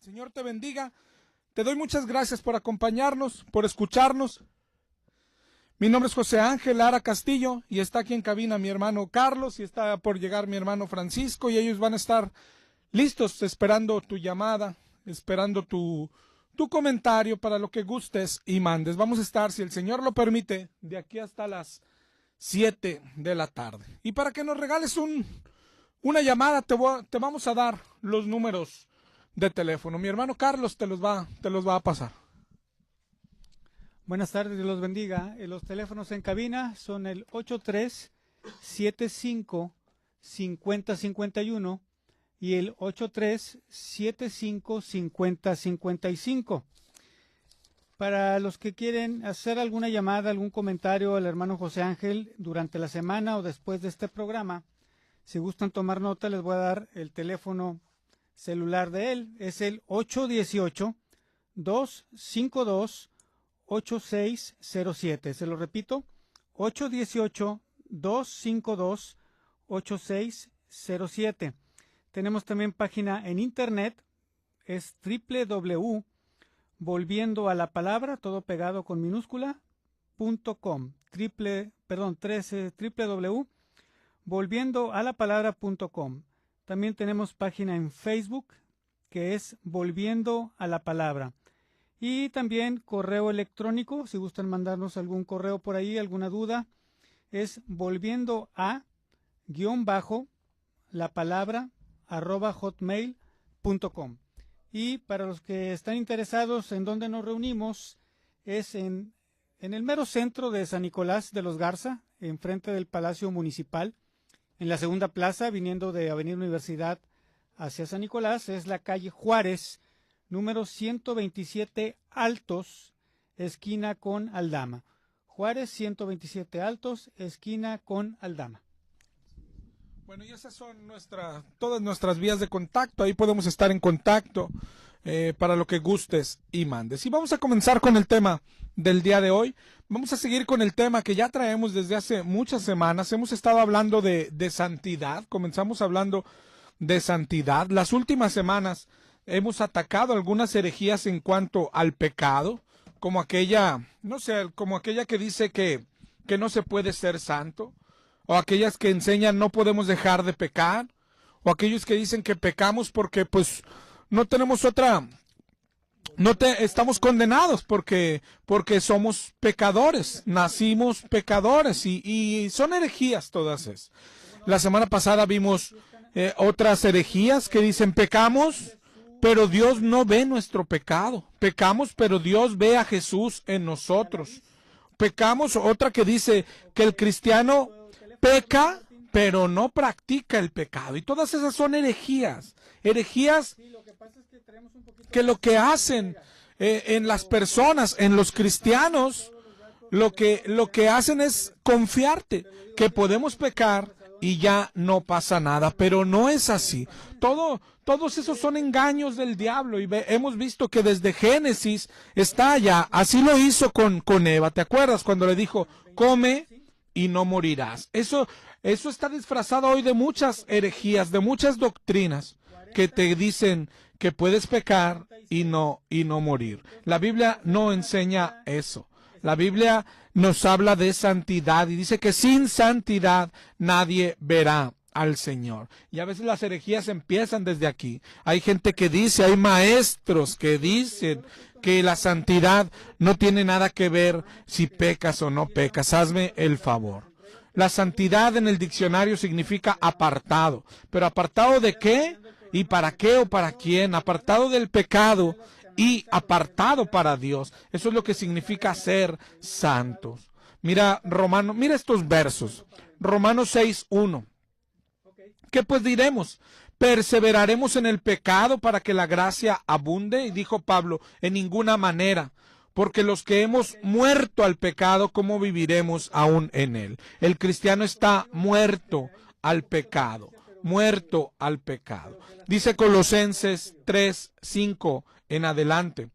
Señor te bendiga. Te doy muchas gracias por acompañarnos, por escucharnos. Mi nombre es José Ángel Lara Castillo y está aquí en cabina mi hermano Carlos y está por llegar mi hermano Francisco y ellos van a estar listos esperando tu llamada, esperando tu comentario para lo que gustes y mandes. Vamos a estar, si el Señor lo permite, de aquí hasta las 7 de la tarde. Y para que nos regales una llamada, te vamos a dar los números de teléfono. Mi hermano Carlos te los va a pasar. Buenas tardes, Dios los bendiga. Los teléfonos en cabina son el 8375-5051 y el 8375-5055. Para los que quieren hacer alguna llamada, algún comentario al hermano José Ángel durante la semana o después de este programa, si gustan tomar nota, les voy a dar el teléfono celular de él. Es el 818-252-8607. Se lo repito, 818-252-8607. Tenemos también página en internet, es www.volviendoalapalabra, todo pegado con minúscula, .com, www.volviendoalapalabra.com. También tenemos página en Facebook, que es Volviendo a la Palabra. Y también correo electrónico, si gustan mandarnos algún correo por ahí, alguna duda, es volviendoa-lapalabra@hotmail.com. Y para los que están interesados en dónde nos reunimos, es en el mero centro de San Nicolás de los Garza, enfrente del Palacio Municipal, en la segunda plaza, viniendo de Avenida Universidad hacia San Nicolás, es la calle Juárez, número 127 Altos, esquina con Aldama. Juárez 127 Altos, esquina con Aldama. Bueno, y esas son todas nuestras vías de contacto. Ahí podemos estar en contacto para lo que gustes y mandes. Y vamos a comenzar con el tema del día de hoy. Vamos a seguir con el tema que ya traemos desde hace muchas semanas. Hemos estado hablando de santidad. Comenzamos hablando de santidad. Las últimas semanas hemos atacado algunas herejías en cuanto al pecado, como aquella que dice que no se puede ser santo, o aquellas que enseñan no podemos dejar de pecar, o aquellos que dicen que pecamos porque pues no tenemos estamos condenados porque somos pecadores, nacimos pecadores y son herejías todas esas. La semana pasada vimos otras herejías que dicen pecamos, pero Dios no ve nuestro pecado. Pecamos, pero Dios ve a Jesús en nosotros. Pecamos, otra que dice que el cristiano peca, pero no practica el pecado. Y todas esas son herejías. Herejías que lo que hacen en las personas, en los cristianos, lo que hacen es confiarte que podemos pecar y ya no pasa nada, pero no es así. Todos esos son engaños del diablo y hemos visto que desde Génesis está allá. Así lo hizo con Eva. ¿Te acuerdas cuando le dijo, come y no morirás? Eso está disfrazado hoy de muchas herejías, de muchas doctrinas que te dicen que puedes pecar y no morir. La Biblia no enseña eso. La Biblia nos habla de santidad y dice que sin santidad nadie verá al Señor. Y a veces las herejías empiezan desde aquí. Hay gente que dice, hay maestros que dicen que la santidad no tiene nada que ver si pecas o no pecas. Hazme el favor. La santidad en el diccionario significa apartado. ¿Pero apartado de qué? ¿Y para qué o para quién? Apartado del pecado y apartado para Dios. Eso es lo que significa ser santos. Mira estos versos. Romanos 6:1. ¿Qué pues diremos? ¿Perseveraremos en el pecado para que la gracia abunde? Y dijo Pablo, en ninguna manera. Porque los que hemos muerto al pecado, ¿cómo viviremos aún en él? El cristiano está muerto al pecado. Muerto al pecado. Dice Colosenses 3:5 en adelante.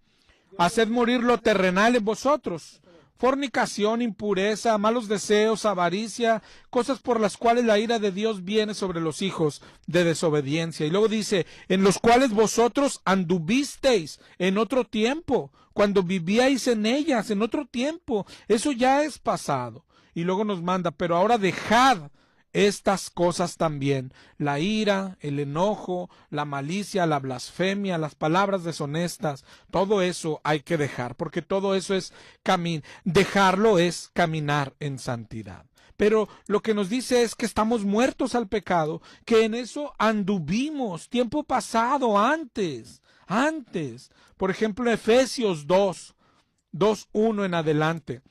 Haced morir lo terrenal en vosotros. fornicación, impureza, malos deseos, avaricia, cosas por las cuales la ira de Dios viene sobre los hijos de desobediencia. Y luego dice, en los cuales vosotros anduvisteis en otro tiempo, cuando vivíais en ellas, en otro tiempo. Eso ya es pasado. Y luego nos manda, pero ahora dejad estas cosas también: la ira, el enojo, la malicia, la blasfemia, las palabras deshonestas. Todo eso hay que dejar, porque todo eso es dejarlo es caminar en santidad. Pero lo que nos dice es que estamos muertos al pecado, que en eso anduvimos tiempo pasado, antes. Por ejemplo, Efesios 2:1 en adelante.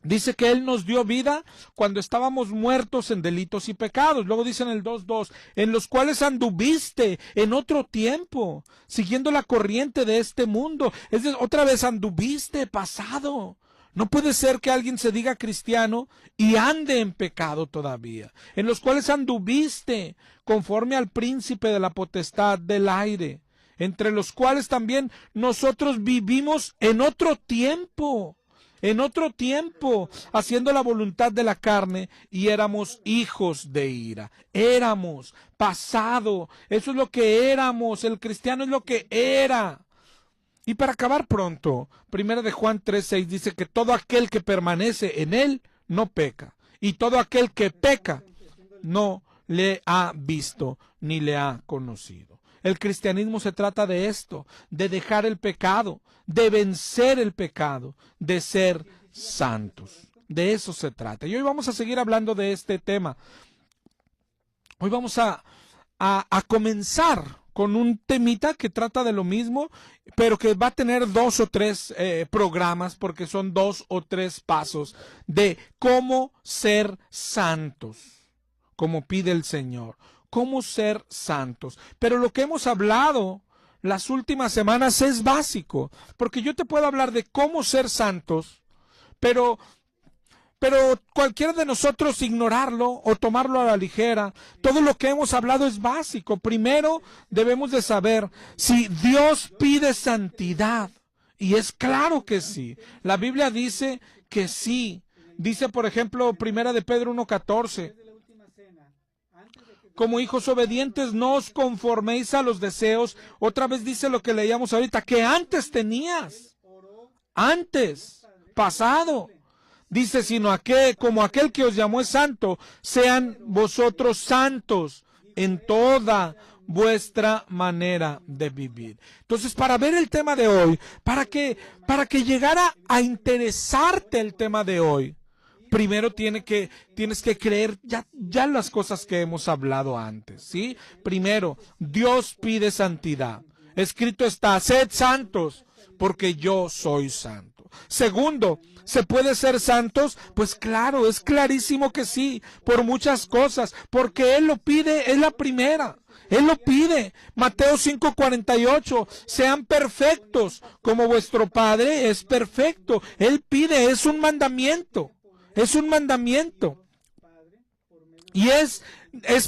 Dice que Él nos dio vida cuando estábamos muertos en delitos y pecados. Luego dice en el 2:2, en los cuales anduviste en otro tiempo, siguiendo la corriente de este mundo. Es decir, otra vez anduviste, pasado. No puede ser que alguien se diga cristiano y ande en pecado todavía. En los cuales anduviste conforme al príncipe de la potestad del aire, entre los cuales también nosotros vivimos en otro tiempo, haciendo la voluntad de la carne, y éramos hijos de ira. Éramos, pasado, eso es lo que éramos. El cristiano es lo que era. Y para acabar pronto, 1 de Juan 3:6 dice que todo aquel que permanece en él no peca, y todo aquel que peca no le ha visto ni le ha conocido. El cristianismo se trata de esto, de dejar el pecado, de vencer el pecado, de ser santos. De eso se trata. Y hoy vamos a seguir hablando de este tema. Hoy vamos a comenzar con un temita que trata de lo mismo, pero que va a tener 2 o 3 programas, porque son 2 o 3 pasos de cómo ser santos, como pide el Señor. Cómo ser santos. Pero lo que hemos hablado las últimas semanas es básico, porque yo te puedo hablar de cómo ser santos, pero cualquiera de nosotros ignorarlo o tomarlo a la ligera. Todo lo que hemos hablado es básico. Primero debemos de saber si Dios pide santidad, y es claro que sí. La Biblia dice que sí. Dice, por ejemplo, 1 de Pedro 1:14, como hijos obedientes, no os conforméis a los deseos. Otra vez dice lo que leíamos ahorita, que antes tenías. Antes, pasado. Dice, sino como aquel que os llamó es santo, sean vosotros santos en toda vuestra manera de vivir. Entonces, para ver el tema de hoy, para que llegara a interesarte el tema de hoy, primero tienes que creer ya las cosas que hemos hablado antes, ¿sí? Primero, Dios pide santidad. Escrito está, sed santos, porque yo soy santo. Segundo, ¿se puede ser santos? Pues claro, es clarísimo que sí, por muchas cosas, porque Él lo pide, es la primera. Él lo pide. Mateo 5:48, sean perfectos, como vuestro Padre es perfecto. Él pide, es un mandamiento. Es un mandamiento. Y es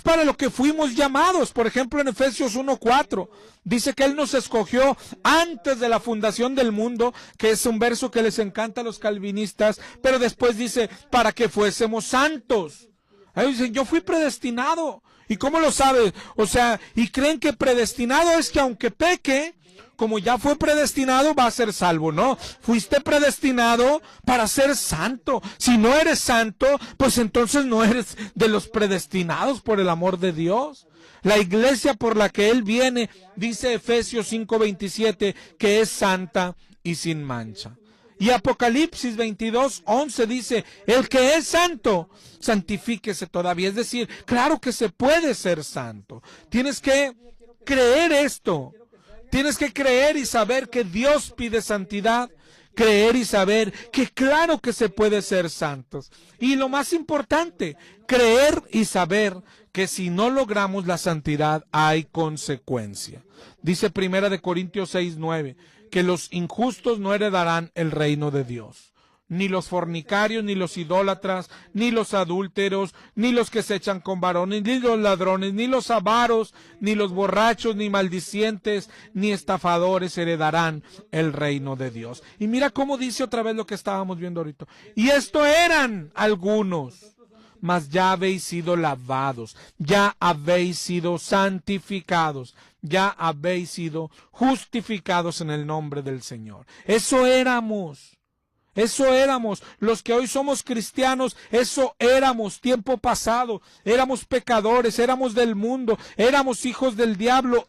para lo que fuimos llamados. Por ejemplo, en Efesios 1:4 dice que Él nos escogió antes de la fundación del mundo, que es un verso que les encanta a los calvinistas, pero después dice, para que fuésemos santos. Ahí dicen, yo fui predestinado. ¿Y cómo lo sabes? O sea, y creen que predestinado es que aunque peque, como ya fue predestinado, va a ser salvo. No, fuiste predestinado para ser santo. Si no eres santo, pues entonces no eres de los predestinados por el amor de Dios. La iglesia por la que Él viene, dice Efesios 5:27, que es santa y sin mancha. Y Apocalipsis 22:11 dice, el que es santo, santifíquese todavía. Es decir, claro que se puede ser santo. Tienes que creer esto. Tienes que creer y saber que Dios pide santidad, creer y saber que claro que se puede ser santos. Y lo más importante, creer y saber que si no logramos la santidad hay consecuencia. Dice 1 Corintios 6:9, que los injustos no heredarán el reino de Dios. ni los fornicarios, ni los idólatras, ni los adúlteros, ni los que se echan con varones, ni los ladrones, ni los avaros, ni los borrachos, ni maldicientes, ni estafadores heredarán el reino de Dios. Y mira cómo dice otra vez lo que estábamos viendo ahorita. Y esto eran algunos, mas ya habéis sido lavados, ya habéis sido santificados, ya habéis sido justificados en el nombre del Señor. Eso éramos los que hoy somos cristianos, eso éramos tiempo pasado, éramos pecadores, éramos del mundo, éramos hijos del diablo,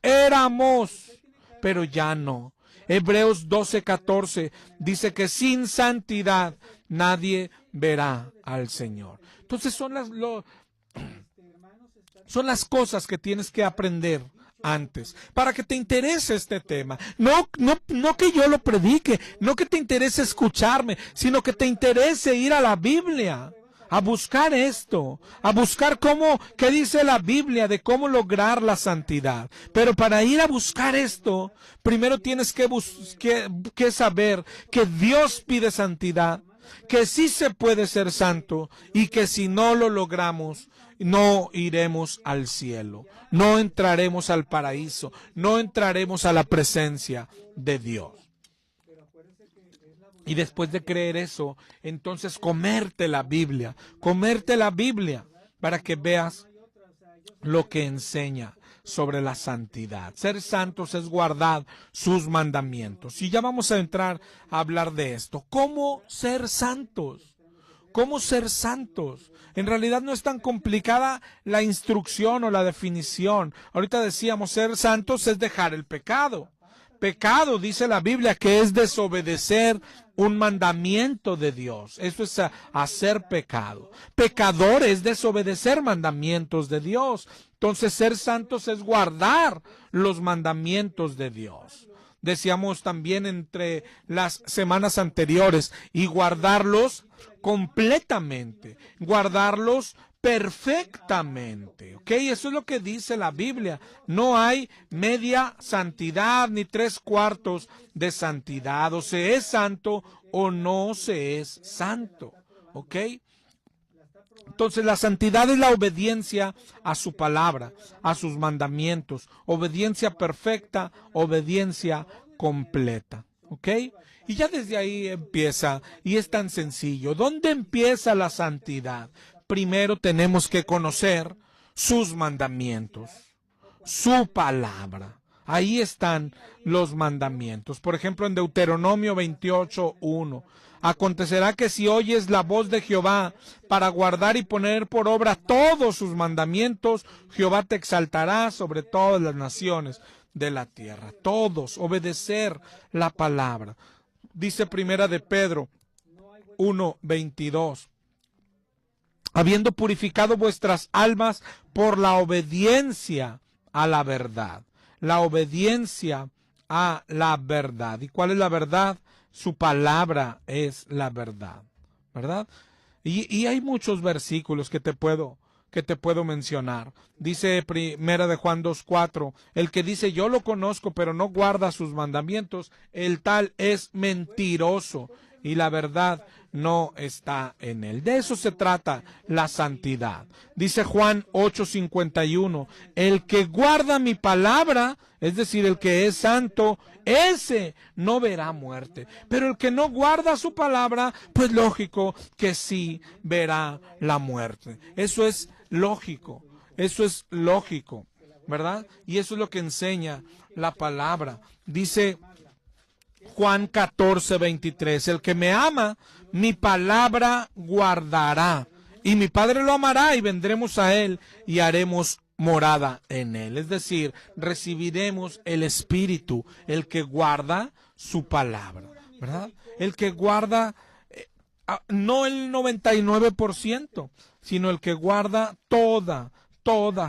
pero ya no. Hebreos 12:14 dice que sin santidad nadie verá al Señor. Entonces son las cosas que tienes que aprender antes, para que te interese este tema. No que yo lo predique, no que te interese escucharme, sino que te interese ir a la Biblia, a buscar esto, a buscar qué dice la Biblia de cómo lograr la santidad. Pero para ir a buscar esto, primero tienes que saber que Dios pide santidad, que sí se puede ser santo y que si no lo logramos, no iremos al cielo, no entraremos al paraíso, no entraremos a la presencia de Dios. Y después de creer eso, entonces comerte la Biblia para que veas lo que enseña sobre la santidad. Ser santos es guardar sus mandamientos. Y ya vamos a entrar a hablar de esto. ¿Cómo ser santos? ¿Cómo ser santos? En realidad no es tan complicada la instrucción o la definición. Ahorita decíamos, ser santos es dejar el pecado. Pecado, dice la Biblia, que es desobedecer un mandamiento de Dios. Eso es hacer pecado. Pecador es desobedecer mandamientos de Dios. Entonces, ser santos es guardar los mandamientos de Dios. Decíamos también entre las semanas anteriores, y guardarlos completamente, guardarlos perfectamente, ¿ok? Eso es lo que dice la Biblia. No hay media santidad ni 3/4 de santidad. O se es santo o no se es santo, ¿ok? Entonces la santidad es la obediencia a su palabra, a sus mandamientos, obediencia perfecta, obediencia completa, ¿ok? Y ya desde ahí empieza, y es tan sencillo. ¿Dónde empieza la santidad? Primero tenemos que conocer sus mandamientos, su palabra. Ahí están los mandamientos. Por ejemplo, en Deuteronomio 28:1. Acontecerá que si oyes la voz de Jehová para guardar y poner por obra todos sus mandamientos, Jehová te exaltará sobre todas las naciones de la tierra. Todos, obedecer la palabra. Dice Primera de Pedro 1:22. Habiendo purificado vuestras almas por la obediencia a la verdad. La obediencia a la verdad. ¿Y cuál es la verdad? Su palabra es la verdad, ¿verdad? Y hay muchos versículos que te puedo mencionar. Dice Primera de Juan 2:4, el que dice yo lo conozco pero no guarda sus mandamientos, el tal es mentiroso y la verdad no está en él. De eso se trata la santidad. Dice Juan 8:51, el que guarda mi palabra, es decir, el que es santo, ese no verá muerte. Pero el que no guarda su palabra, pues lógico que sí verá la muerte. Eso es lógico, ¿verdad? Y eso es lo que enseña la palabra. Dice Juan 14:23, el que me ama, mi palabra guardará, y mi Padre lo amará, y vendremos a él, y haremos morada en él. Es decir, recibiremos el Espíritu, el que guarda su palabra, ¿verdad? El que guarda, no el 99%, sino el que guarda toda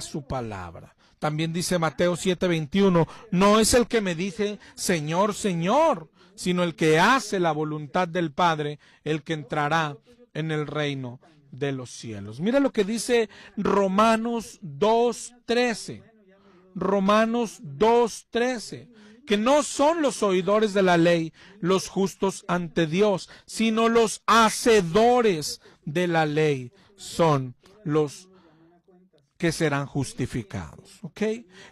su palabra. También dice Mateo 7:21, no es el que me dice, Señor, Señor, sino el que hace la voluntad del Padre, el que entrará en el reino de los cielos. Mira lo que dice Romanos 2:13. Romanos 2:13. que no son los oidores de la ley los justos ante Dios, sino los hacedores de la ley son los que serán justificados. ¿Ok?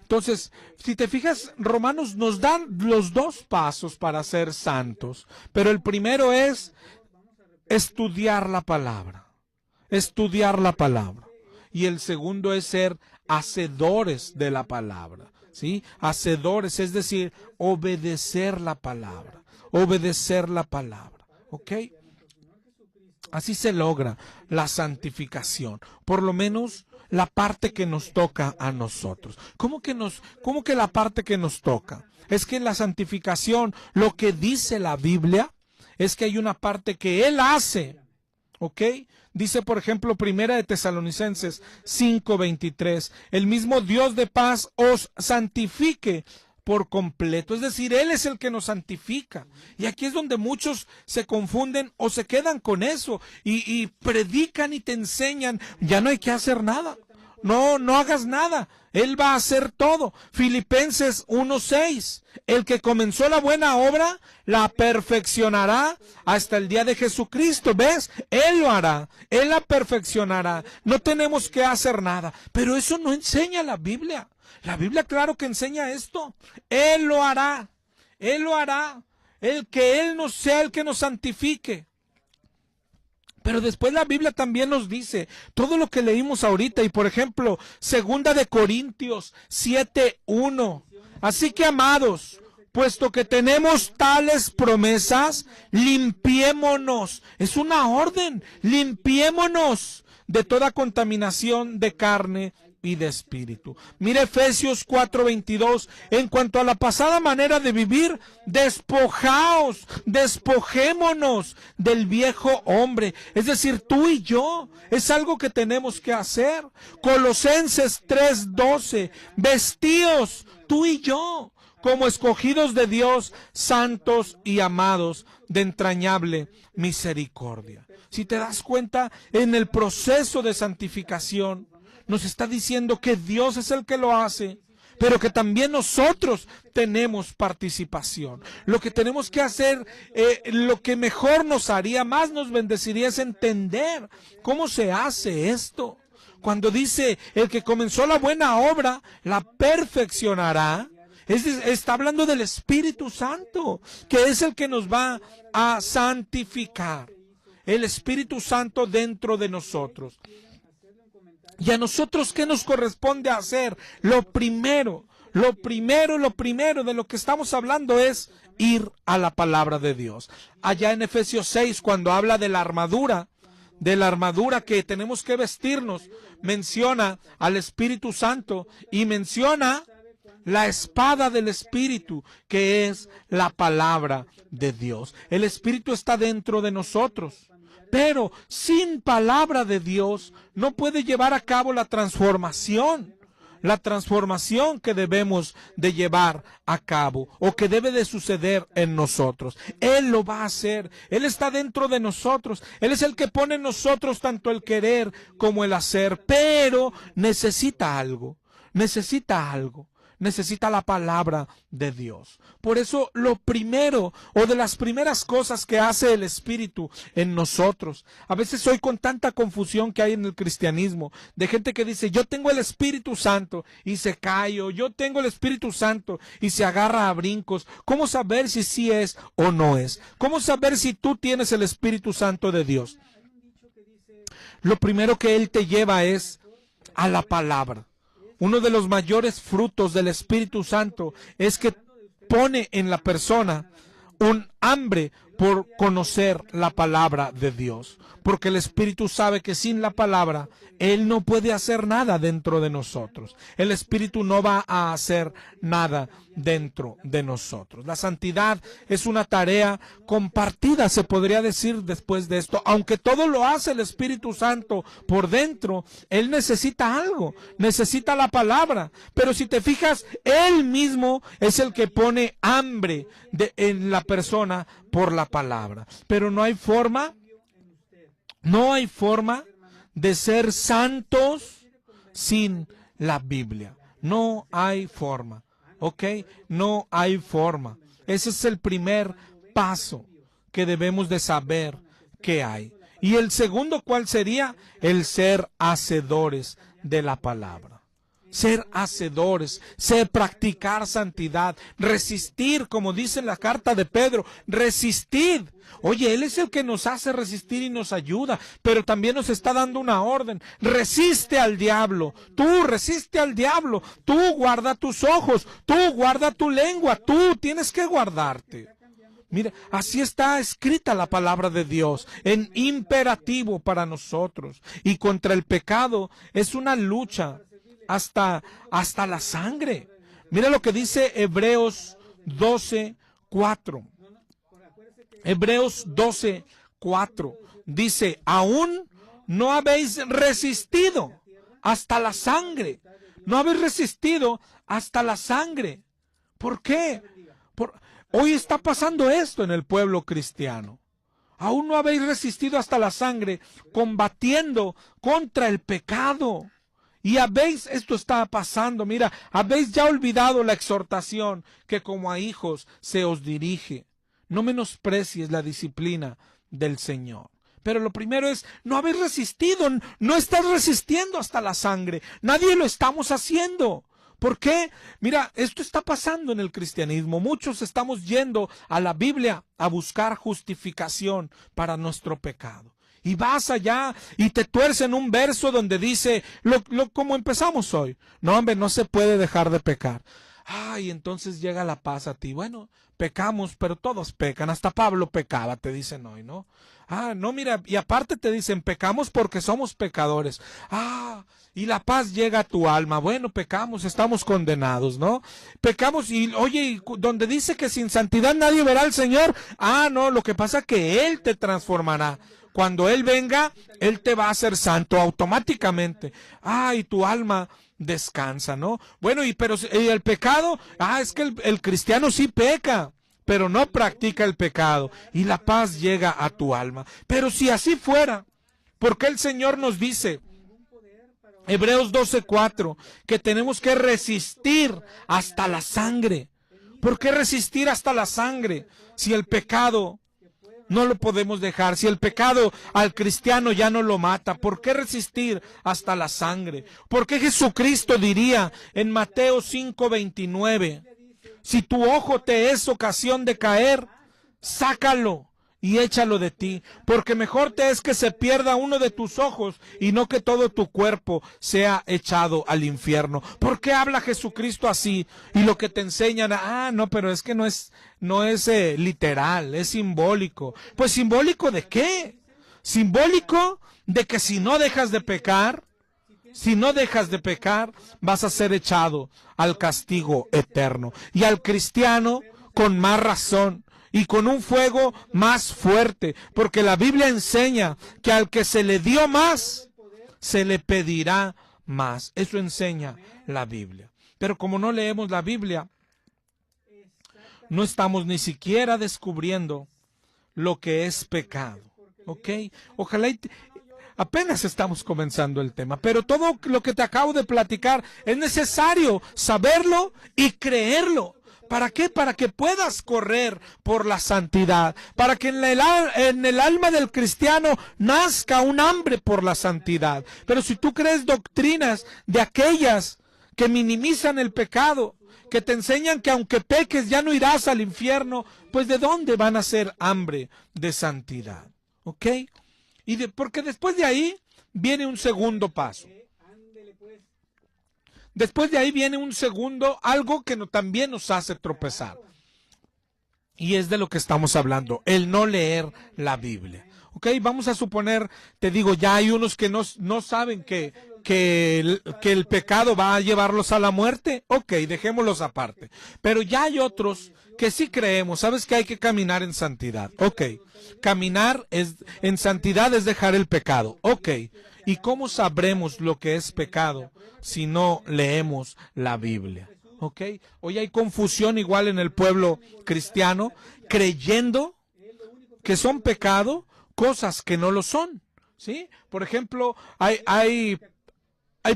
Entonces, si te fijas, Romanos nos dan los dos pasos para ser santos, pero el primero es estudiar la palabra. Estudiar la palabra. Y el segundo es ser hacedores de la palabra. ¿Sí? Hacedores, es decir, obedecer la palabra. Obedecer la palabra. ¿Ok? Así se logra la santificación. Por lo menos la parte que nos toca a nosotros. ¿Cómo que la parte que nos toca? Es que en la santificación, lo que dice la Biblia, es que hay una parte que Él hace. ¿Ok? Dice, por ejemplo, Primera de Tesalonicenses 5:23, el mismo Dios de paz os santifique por completo. Es decir, Él es el que nos santifica. Y aquí es donde muchos se confunden o se quedan con eso y predican y te enseñan, ya no hay que hacer nada. No hagas nada. Él va a hacer todo. Filipenses 1:6. El que comenzó la buena obra, la perfeccionará hasta el día de Jesucristo. ¿Ves? Él lo hará. Él la perfeccionará. No tenemos que hacer nada. Pero eso no enseña la Biblia. La Biblia, claro que enseña esto. Él lo hará. Él lo hará. Que Él no sea el que nos santifique. Pero después la Biblia también nos dice todo lo que leímos ahorita. Y por ejemplo, 2 de Corintios 7:1. Así que, amados, puesto que tenemos tales promesas, limpiémonos. Es una orden. Limpiémonos de toda contaminación de carne y de espíritu. Mira Efesios 4:22. En cuanto a la pasada manera de vivir, despojémonos del viejo hombre. Es decir, tú y yo. Es algo que tenemos que hacer. Colosenses 3:12. Vestíos, tú y yo, como escogidos de Dios, santos y amados, de entrañable misericordia. Si te das cuenta, en el proceso de santificación, nos está diciendo que Dios es el que lo hace, pero que también nosotros tenemos participación. Lo que tenemos que hacer, lo que mejor nos haría, más nos bendeciría, es entender cómo se hace esto. Cuando dice, el que comenzó la buena obra, la perfeccionará. Está hablando del Espíritu Santo, que es el que nos va a santificar. El Espíritu Santo dentro de nosotros. ¿Y a nosotros qué nos corresponde hacer? Lo primero de lo que estamos hablando es ir a la palabra de Dios. Allá en Efesios 6, cuando habla de la armadura que tenemos que vestirnos, menciona al Espíritu Santo y menciona la espada del Espíritu, que es la palabra de Dios. El Espíritu está dentro de nosotros. Pero sin palabra de Dios no puede llevar a cabo la transformación que debemos de llevar a cabo o que debe de suceder en nosotros. Él lo va a hacer. Él está dentro de nosotros. Él es el que pone en nosotros tanto el querer como el hacer. Pero necesita algo. Necesita la palabra de Dios. Por eso lo primero o de las primeras cosas que hace el Espíritu en nosotros. A veces hoy con tanta confusión que hay en el cristianismo, de gente que dice, yo tengo el Espíritu Santo y se cae, o yo tengo el Espíritu Santo y se agarra a brincos. ¿Cómo saber si sí es o no es? ¿Cómo saber si tú tienes el Espíritu Santo de Dios? Lo primero que Él te lleva es a la palabra. Uno de los mayores frutos del Espíritu Santo es que pone en la persona un hambre por conocer la palabra de Dios. Porque el Espíritu sabe que sin la palabra, Él no puede hacer nada dentro de nosotros. El Espíritu no va a hacer nada dentro de nosotros. La santidad es una tarea compartida, se podría decir después de esto. Aunque todo lo hace el Espíritu Santo por dentro, Él necesita algo, necesita la palabra. Pero si te fijas, Él mismo es el que pone hambre en la persona por la palabra. Pero no hay forma de ser santos sin la Biblia. No hay forma. ¿Ok? No hay forma. Ese es el primer paso que debemos de saber que hay. Y el segundo, ¿cuál sería? El ser hacedores de la palabra. Ser hacedores, ser practicar santidad, resistir, como dice en la carta de Pedro, resistid. Oye, Él es el que nos hace resistir y nos ayuda, pero también nos está dando una orden. Resiste al diablo, tú resiste al diablo, tú guarda tus ojos, tú guarda tu lengua, tú tienes que guardarte. Mira, así está escrita la palabra de Dios, en imperativo para nosotros. Y contra el pecado es una lucha hasta la sangre. Mira lo que dice Hebreos 12:4. Hebreos 12:4 dice, aún no habéis resistido hasta la sangre. No habéis resistido hasta la sangre. ¿Por qué? Hoy está pasando esto en el pueblo cristiano. Aún no habéis resistido hasta la sangre, combatiendo contra el pecado. Y esto está pasando, mira, habéis ya olvidado la exhortación que como a hijos se os dirige. No menosprecies la disciplina del Señor. Pero lo primero es, no habéis resistido, no estás resistiendo hasta la sangre. Nadie lo estamos haciendo. ¿Por qué? Mira, esto está pasando en el cristianismo. Muchos estamos yendo a la Biblia a buscar justificación para nuestro pecado. Y vas allá y te tuercen un verso donde dice, como empezamos hoy. No, hombre, no se puede dejar de pecar. Y entonces llega la paz a ti. Bueno, pecamos, pero todos pecan. Hasta Pablo pecaba, te dicen hoy, ¿no? No, mira, y aparte te dicen, pecamos porque somos pecadores. Y la paz llega a tu alma. Bueno, pecamos, estamos condenados, ¿no? Pecamos y, oye, donde dice que sin santidad nadie verá al Señor. No, lo que pasa es que Él te transformará. Cuando Él venga, Él te va a hacer santo automáticamente. Y tu alma descansa, ¿no? Bueno, pero el pecado, es que el cristiano sí peca, pero no practica el pecado. Y la paz llega a tu alma. Pero si así fuera, ¿por qué el Señor nos dice, Hebreos 12:4, que tenemos que resistir hasta la sangre? ¿Por qué resistir hasta la sangre si el pecado no lo podemos dejar? Si el pecado al cristiano ya no lo mata, ¿por qué resistir hasta la sangre? ¿Por qué Jesucristo diría en Mateo 5:29, si tu ojo te es ocasión de caer, sácalo y échalo de ti, porque mejor te es que se pierda uno de tus ojos y no que todo tu cuerpo sea echado al infierno? ¿Por qué habla Jesucristo así? Y lo que te enseñan, no, pero es que no es literal, es simbólico. Pues, ¿simbólico de qué? Simbólico de que si no dejas de pecar, vas a ser echado al castigo eterno. Y al cristiano, con más razón, y con un fuego más fuerte, porque la Biblia enseña que al que se le dio más, se le pedirá más. Eso enseña la Biblia. Pero como no leemos la Biblia, no estamos ni siquiera descubriendo lo que es pecado. ¿Ok? Ojalá apenas estamos comenzando el tema, pero todo lo que te acabo de platicar es necesario saberlo y creerlo. ¿Para qué? Para que puedas correr por la santidad, para que en el alma del cristiano nazca un hambre por la santidad. Pero si tú crees doctrinas de aquellas que minimizan el pecado, que te enseñan que aunque peques ya no irás al infierno, pues ¿de dónde van a ser hambre de santidad? ¿Ok? Porque después de ahí viene un segundo paso. Después de ahí viene un segundo, algo que también nos hace tropezar. Y es de lo que estamos hablando, el no leer la Biblia. Ok, vamos a suponer, te digo, ya hay unos que no saben que el pecado va a llevarlos a la muerte. Ok, dejémoslos aparte. Pero ya hay otros que sí creemos, sabes que hay que caminar en santidad. Ok, caminar en santidad es dejar el pecado. Ok, ¿y cómo sabremos lo que es pecado si no leemos la Biblia? ¿Ok? Hoy hay confusión igual en el pueblo cristiano, creyendo que son pecado cosas que no lo son. ¿Sí? Por ejemplo, hay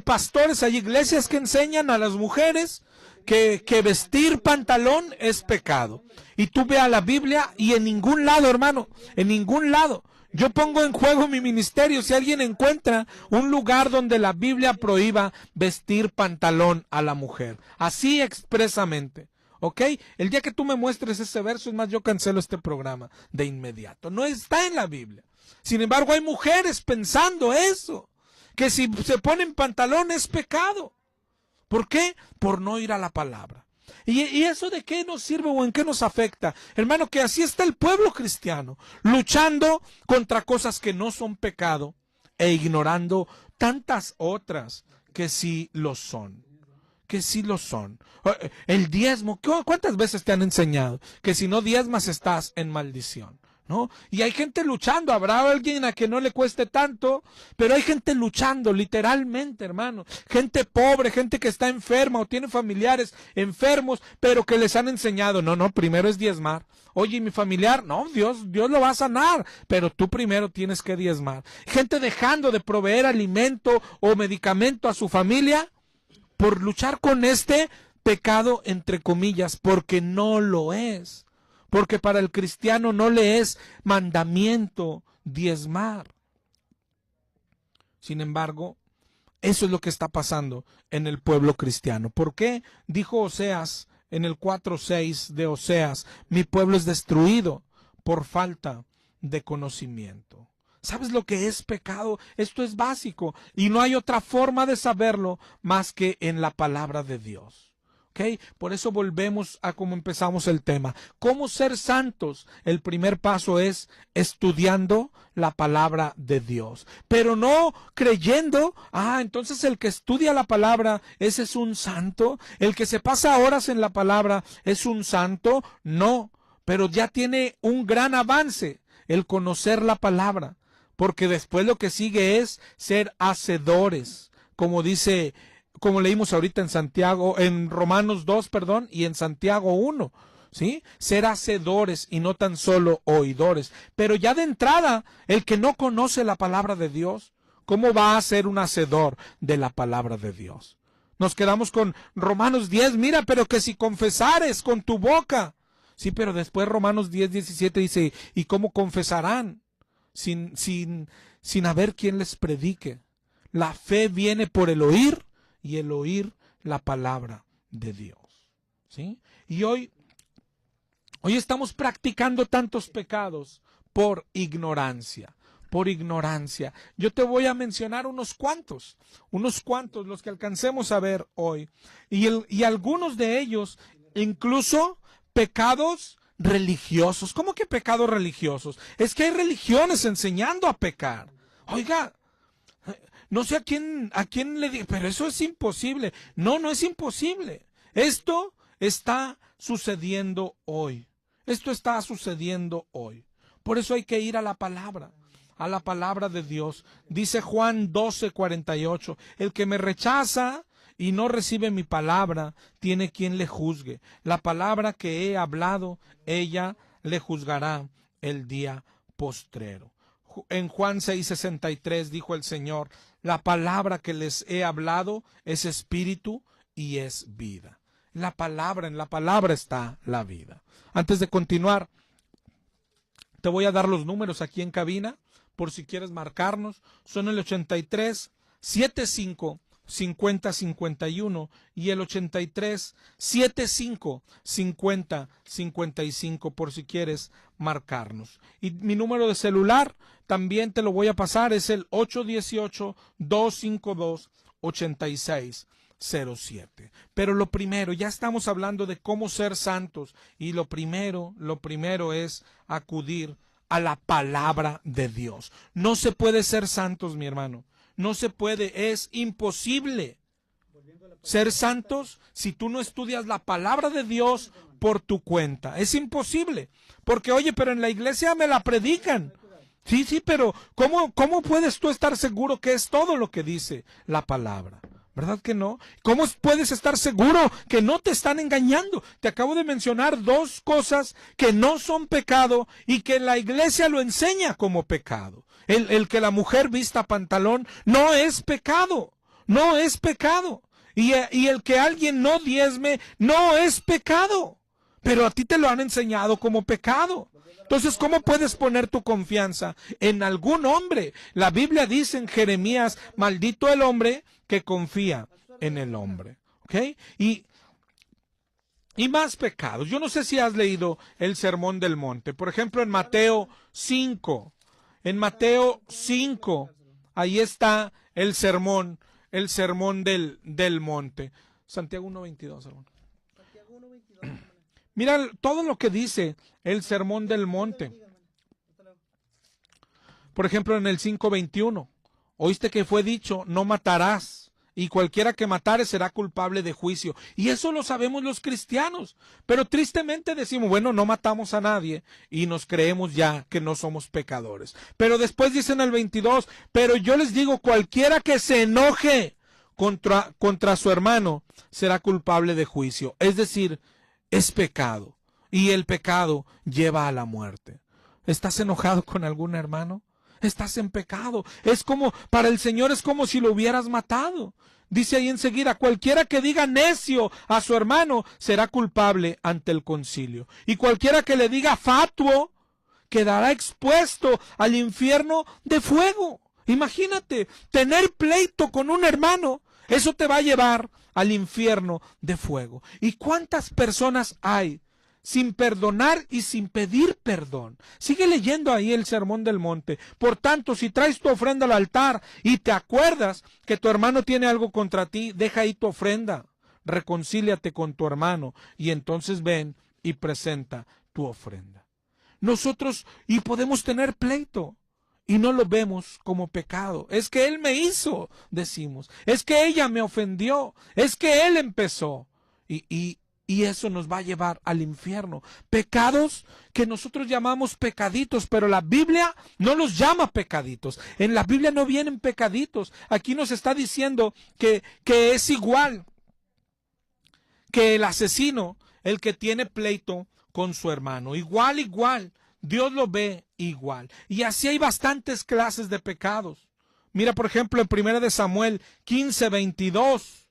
pastores, hay iglesias que enseñan a las mujeres que vestir pantalón es pecado. Y tú ve a la Biblia y en ningún lado, hermano, en ningún lado. Yo pongo en juego mi ministerio si alguien encuentra un lugar donde la Biblia prohíba vestir pantalón a la mujer. Así expresamente. ¿Ok? El día que tú me muestres ese verso, es más, yo cancelo este programa de inmediato. No está en la Biblia. Sin embargo, hay mujeres pensando eso, que si se ponen pantalón es pecado. ¿Por qué? Por no ir a la palabra. ¿Y eso de qué nos sirve o en qué nos afecta? Hermano, que así está el pueblo cristiano, luchando contra cosas que no son pecado e ignorando tantas otras que sí lo son. Que sí lo son. El diezmo, ¿cuántas veces te han enseñado que si no diezmas estás en maldición? ¿No? Y hay gente luchando, habrá alguien a que no le cueste tanto, pero hay gente luchando literalmente, hermano. Gente pobre, gente que está enferma o tiene familiares enfermos, pero que les han enseñado, no, primero es diezmar. Oye, ¿y mi familiar? No, Dios lo va a sanar, pero tú primero tienes que diezmar. Gente dejando de proveer alimento o medicamento a su familia por luchar con este pecado, entre comillas, porque no lo es. Porque para el cristiano no le es mandamiento diezmar. Sin embargo, eso es lo que está pasando en el pueblo cristiano. ¿Por qué? Dijo Oseas en el 4:6 de Oseas, mi pueblo es destruido por falta de conocimiento. ¿Sabes lo que es pecado? Esto es básico y no hay otra forma de saberlo más que en la palabra de Dios. ¿Okay? Por eso volvemos a como empezamos el tema. ¿Cómo ser santos? El primer paso es estudiando la palabra de Dios. Pero no creyendo, entonces el que estudia la palabra, ese es un santo. El que se pasa horas en la palabra, ¿es un santo? No, pero ya tiene un gran avance el conocer la palabra. Porque después lo que sigue es ser hacedores, como dice, como leímos ahorita en Santiago, en Romanos 2, y en Santiago 1, ¿sí? Ser hacedores y no tan solo oidores. Pero ya de entrada, el que no conoce la palabra de Dios, ¿cómo va a ser un hacedor de la palabra de Dios? Nos quedamos con Romanos 10, mira, pero que si confesares con tu boca. Sí, pero después Romanos 10, 17 dice, ¿y cómo confesarán? Sin haber quien les predique. La fe viene por el oír y el oír la palabra de Dios. ¿Sí? Y hoy estamos practicando tantos pecados por ignorancia. Por ignorancia. Yo te voy a mencionar unos cuantos, los que alcancemos a ver hoy. Y algunos de ellos, incluso pecados religiosos. ¿Cómo que pecados religiosos? Es que hay religiones enseñando a pecar. Oiga, no sé a quién le digo, pero eso es imposible. No es imposible. Esto está sucediendo hoy. Esto está sucediendo hoy. Por eso hay que ir a la palabra de Dios. Dice Juan 12:48, el que me rechaza y no recibe mi palabra, tiene quien le juzgue. La palabra que he hablado, ella le juzgará el día postrero. En Juan 6:63 dijo el Señor, la palabra que les he hablado es espíritu y es vida. En la palabra está la vida. Antes de continuar, te voy a dar los números aquí en cabina, por si quieres marcarnos. Son el 83-75-50-51 y el 83-75-50-55 por si quieres marcarnos. Y mi número de celular también te lo voy a pasar, es el 818-252-8607. Pero lo primero, ya estamos hablando de cómo ser santos y lo primero es acudir a la palabra de Dios. No se puede ser santos, mi hermano. No se puede, es imposible ser santos si tú no estudias la palabra de Dios por tu cuenta. Es imposible, porque oye, pero en la iglesia me la predican. Sí, pero ¿cómo puedes tú estar seguro que es todo lo que dice la palabra? ¿Verdad que no? ¿Cómo puedes estar seguro que no te están engañando? Te acabo de mencionar dos cosas que no son pecado y que la iglesia lo enseña como pecado. El que la mujer vista pantalón no es pecado, no es pecado. Y el que alguien no diezme no es pecado, pero a ti te lo han enseñado como pecado. Entonces, ¿cómo puedes poner tu confianza en algún hombre? La Biblia dice en Jeremías, maldito el hombre que confía en el hombre. ¿Ok? Y más pecados. Yo no sé si has leído el Sermón del Monte. Por ejemplo, en Mateo 5. En Mateo 5, ahí está el sermón del monte. Santiago 1:22, hermano. Mira todo lo que dice el sermón del monte. Por ejemplo, en el 5:21, oíste que fue dicho, no matarás, y cualquiera que matare será culpable de juicio. Y eso lo sabemos los cristianos, pero tristemente decimos, bueno, no matamos a nadie, y nos creemos ya que no somos pecadores. Pero después dicen el 22, pero yo les digo, cualquiera que se enoje contra su hermano será culpable de juicio. Es decir, es pecado, y el pecado lleva a la muerte. ¿Estás enojado con algún hermano? Estás en pecado. Es como, para el Señor es como si lo hubieras matado. Dice ahí enseguida, cualquiera que diga necio a su hermano será culpable ante el concilio. Y cualquiera que le diga fatuo quedará expuesto al infierno de fuego. Imagínate, tener pleito con un hermano, eso te va a llevar al infierno de fuego. ¿Y cuántas personas hay sin perdonar y sin pedir perdón? Sigue leyendo ahí el Sermón del Monte. Por tanto, si traes tu ofrenda al altar y te acuerdas que tu hermano tiene algo contra ti, deja ahí tu ofrenda, reconcíliate con tu hermano y entonces ven y presenta tu ofrenda. Nosotros, y podemos tener pleito, y no lo vemos como pecado. Es que él me hizo, decimos. Es que ella me ofendió. Es que él empezó. Y eso nos va a llevar al infierno. Pecados que nosotros llamamos pecaditos, pero la Biblia no los llama pecaditos. En la Biblia no vienen pecaditos. Aquí nos está diciendo que es igual que el asesino, el que tiene pleito con su hermano. Igual. Dios lo ve igual. Y así hay bastantes clases de pecados. Mira, por ejemplo, en 1 Samuel 15:22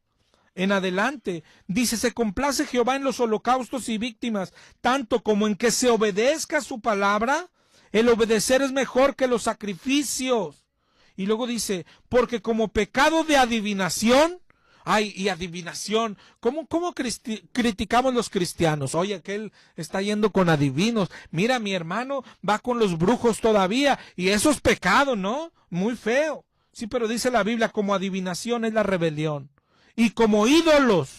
en adelante, dice, se complace Jehová en los holocaustos y víctimas, tanto como en que se obedezca su palabra. El obedecer es mejor que los sacrificios. Y luego dice, porque como pecado de adivinación, y adivinación, ¿cómo criticamos los cristianos? Oye, aquel está yendo con adivinos. Mira, mi hermano va con los brujos todavía, y eso es pecado, ¿no? Muy feo. Sí, pero dice la Biblia, como adivinación es la rebelión. Y como ídolos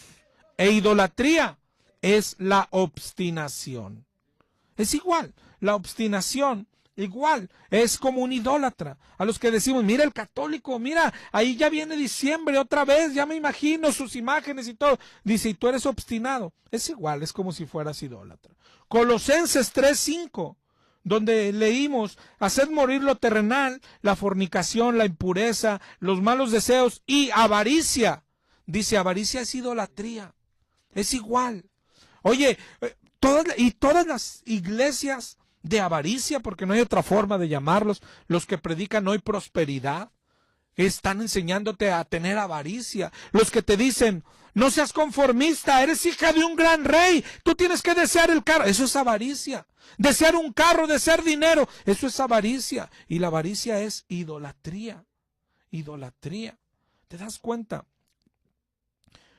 e idolatría es la obstinación. Es igual, la obstinación igual, es como un idólatra. A los que decimos, mira el católico, mira, ahí ya viene diciembre otra vez, ya me imagino sus imágenes y todo. Dice, y tú eres obstinado. Es igual, es como si fueras idólatra. Colosenses 3:5, donde leímos, haced morir lo terrenal, la fornicación, la impureza, los malos deseos y avaricia. Dice, avaricia es idolatría. Es igual. Oye, todas las iglesias de avaricia, porque no hay otra forma de llamarlos, los que predican hoy prosperidad, están enseñándote a tener avaricia. Los que te dicen, no seas conformista, eres hija de un gran rey, tú tienes que desear el carro, eso es avaricia. Desear un carro, desear dinero, eso es avaricia. Y la avaricia es idolatría. Idolatría. ¿Te das cuenta?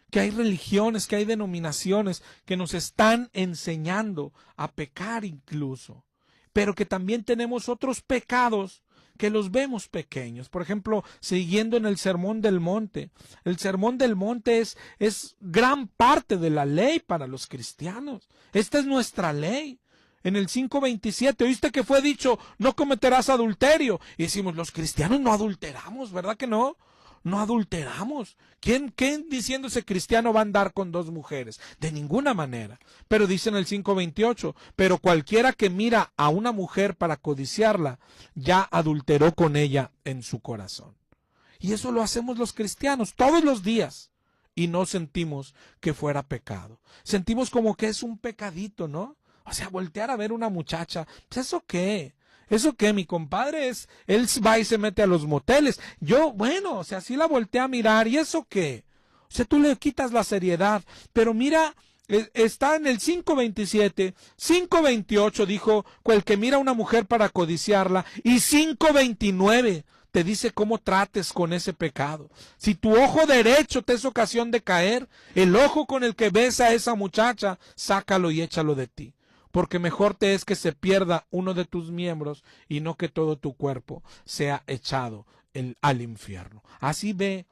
Que hay religiones, que hay denominaciones que nos están enseñando a pecar incluso, pero que también tenemos otros pecados que los vemos pequeños. Por ejemplo, siguiendo en el Sermón del Monte, el Sermón del Monte es gran parte de la ley para los cristianos. Esta es nuestra ley. En el 5:27, oíste que fue dicho, no cometerás adulterio. Y decimos, los cristianos no adulteramos, ¿verdad que no? No adulteramos. ¿Quién diciéndose cristiano va a andar con dos mujeres? De ninguna manera. Pero dice en el 5:28, pero cualquiera que mira a una mujer para codiciarla, ya adulteró con ella en su corazón. Y eso lo hacemos los cristianos todos los días. Y no sentimos que fuera pecado. Sentimos como que es un pecadito, ¿no? O sea, voltear a ver una muchacha, pues ¿eso qué? ¿Eso qué? Mi compadre él va y se mete a los moteles. Yo, bueno, o sea, sí la volteé a mirar, ¿y eso qué? O sea, tú le quitas la seriedad. Pero mira, está en el 5:27, 5:28 dijo, el que mira a una mujer para codiciarla, y 5:29 te dice cómo trates con ese pecado. Si tu ojo derecho te es ocasión de caer, el ojo con el que ves a esa muchacha, sácalo y échalo de ti. Porque mejor te es que se pierda uno de tus miembros y no que todo tu cuerpo sea echado al infierno. Así ve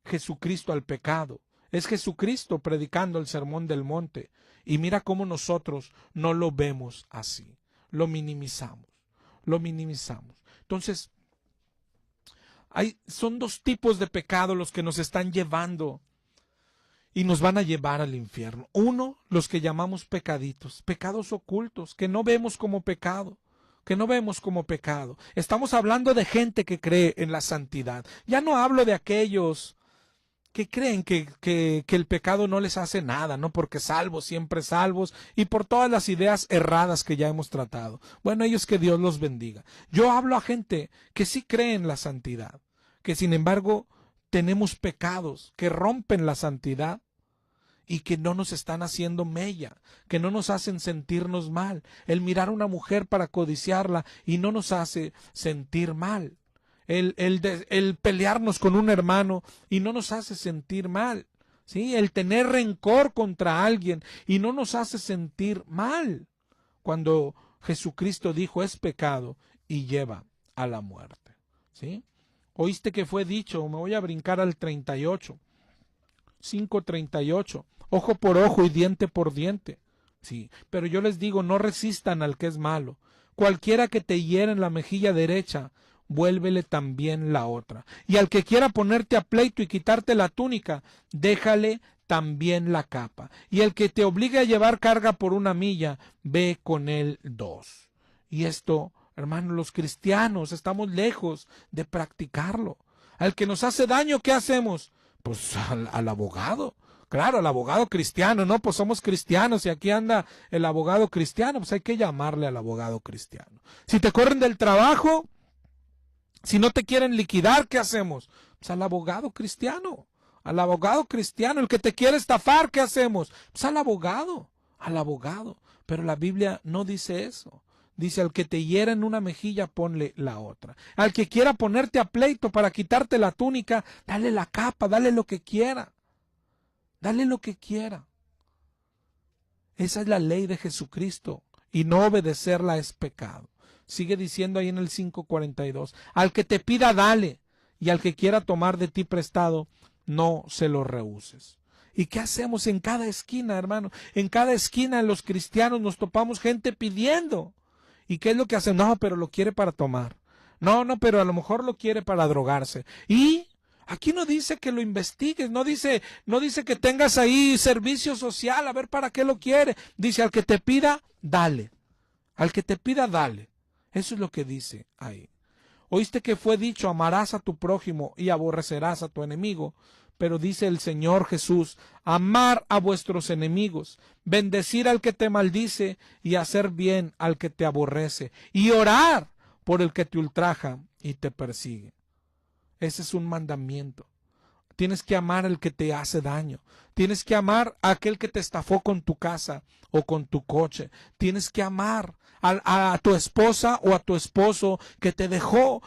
Jesucristo al pecado. Es Jesucristo predicando el sermón del monte. Y mira cómo nosotros no lo vemos así. Lo minimizamos. Lo minimizamos. Entonces, son dos tipos de pecado los que nos están llevando y nos van a llevar al infierno. Uno, los que llamamos pecaditos, pecados ocultos, que no vemos como pecado. Que no vemos como pecado. Estamos hablando de gente que cree en la santidad. Ya no hablo de aquellos que creen que el pecado no les hace nada, ¿no? Porque salvos, siempre salvos, y por todas las ideas erradas que ya hemos tratado. Bueno, ellos que Dios los bendiga. Yo hablo a gente que sí cree en la santidad, que sin embargo tenemos pecados que rompen la santidad y que no nos están haciendo mella, que no nos hacen sentirnos mal. El mirar a una mujer para codiciarla y no nos hace sentir mal. El pelearnos con un hermano y no nos hace sentir mal. ¿Sí? El tener rencor contra alguien y no nos hace sentir mal. Cuando Jesucristo dijo es pecado y lleva a la muerte. ¿Sí? Oíste que fue dicho, me voy a brincar al 38, 5:38. Ojo por ojo y diente por diente. Sí, pero yo les digo, no resistan al que es malo. Cualquiera que te hiera en la mejilla derecha, vuélvele también la otra. Y al que quiera ponerte a pleito y quitarte la túnica, déjale también la capa. Y el que te obligue a llevar carga por 1 milla, ve con él 2. Y esto, hermanos, los cristianos estamos lejos de practicarlo. Al que nos hace daño, ¿qué hacemos? Pues al abogado. Claro, al abogado cristiano, ¿no? Pues somos cristianos y aquí anda el abogado cristiano, pues hay que llamarle al abogado cristiano. Si te corren del trabajo, si no te quieren liquidar, ¿qué hacemos? Pues al abogado cristiano, el que te quiere estafar, ¿qué hacemos? Pues al abogado. Pero la Biblia no dice eso. Dice, al que te hiera en una mejilla, ponle la otra. Al que quiera ponerte a pleito para quitarte la túnica, dale la capa, dale lo que quiera. Dale lo que quiera. Esa es la ley de Jesucristo y no obedecerla es pecado. Sigue diciendo ahí en el 5:42, al que te pida dale y al que quiera tomar de ti prestado no se lo rehuses. ¿Y qué hacemos en cada esquina, hermano? En cada esquina los cristianos nos topamos gente pidiendo. ¿Y qué es lo que hacen? No, pero lo quiere para tomar. No, pero a lo mejor lo quiere para drogarse. Y aquí no dice que lo investigues, no dice que tengas ahí servicio social, a ver para qué lo quiere. Dice, al que te pida, dale. Al que te pida, dale. Eso es lo que dice ahí. Oíste que fue dicho, amarás a tu prójimo y aborrecerás a tu enemigo. Pero dice el Señor Jesús, amar a vuestros enemigos, bendecir al que te maldice y hacer bien al que te aborrece, y orar por el que te ultraja y te persigue. Ese es un mandamiento. Tienes que amar al que te hace daño. Tienes que amar a aquel que te estafó con tu casa o con tu coche. Tienes que amar a tu esposa o a tu esposo que te dejó